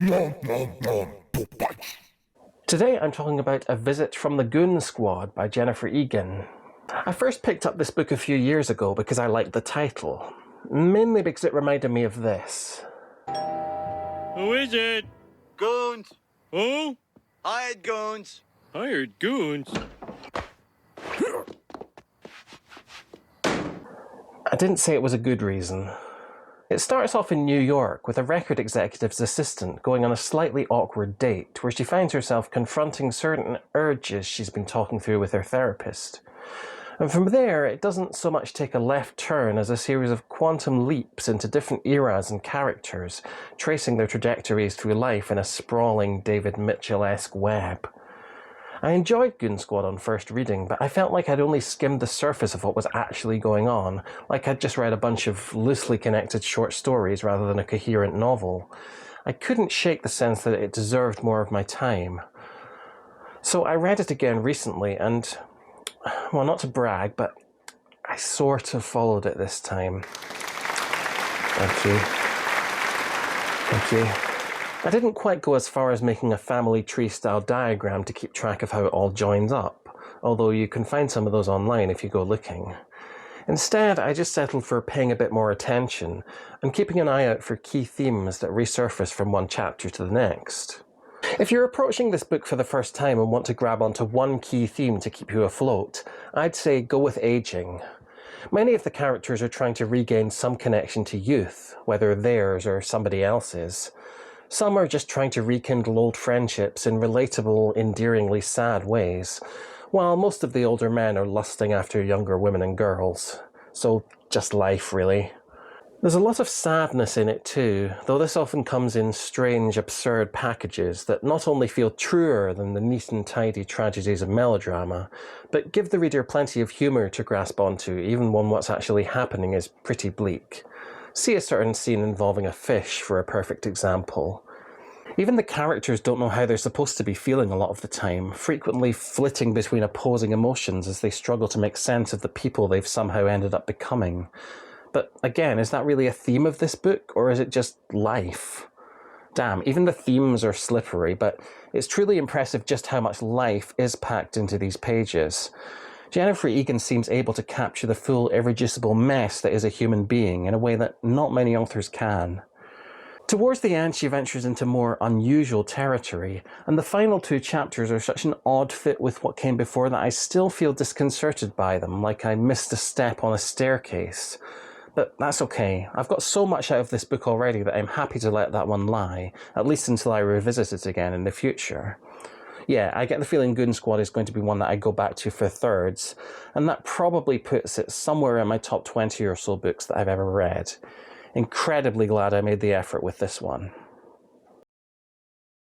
Today I'm talking about A Visit from the Goon Squad by Jennifer Egan. I first picked up this book a few years ago because I liked the title, mainly because it reminded me of this. Who is it? Goons! Who? Hired goons! Hired goons? I didn't say it was a good reason. It starts off in New York with a record executive's assistant going on a slightly awkward date where she finds herself confronting certain urges she's been talking through with her therapist. And from there, it doesn't so much take a left turn as a series of quantum leaps into different eras and characters, tracing their trajectories through life in a sprawling David Mitchell-esque web. I enjoyed Goon Squad on first reading, but I felt like I'd only skimmed the surface of what was actually going on, like I'd just read a bunch of loosely connected short stories rather than a coherent novel. I couldn't shake the sense that it deserved more of my time. So I read it again recently and, well, not to brag, but I sort of followed it this time. Thank you. Thank you. I didn't quite go as far as making a family tree-style diagram to keep track of how it all joins up, although you can find some of those online if you go looking. Instead, I just settled for paying a bit more attention and keeping an eye out for key themes that resurface from one chapter to the next. If you're approaching this book for the first time and want to grab onto one key theme to keep you afloat, I'd say go with aging. Many of the characters are trying to regain some connection to youth, whether theirs or somebody else's. Some are just trying to rekindle old friendships in relatable, endearingly sad ways, while most of the older men are lusting after younger women and girls. So, just life, really. There's a lot of sadness in it too, though this often comes in strange, absurd packages that not only feel truer than the neat and tidy tragedies of melodrama, but give the reader plenty of humour to grasp onto, even when what's actually happening is pretty bleak. See a certain scene involving a fish for a perfect example. Even the characters don't know how they're supposed to be feeling a lot of the time, frequently flitting between opposing emotions as they struggle to make sense of the people they've somehow ended up becoming. But again, is that really a theme of this book, or is it just life? Damn, even the themes are slippery, but it's truly impressive just how much life is packed into these pages. Jennifer Egan seems able to capture the full irreducible mess that is a human being in a way that not many authors can. Towards the end, she ventures into more unusual territory, and the final two chapters are such an odd fit with what came before that I still feel disconcerted by them, like I missed a step on a staircase. But that's okay. I've got so much out of this book already that I'm happy to let that one lie, at least until I revisit it again in the future. Yeah, I get the feeling Goon Squad is going to be one that I go back to for thirds, and that probably puts it somewhere in my top 20 or so books that I've ever read. Incredibly glad I made the effort with this one.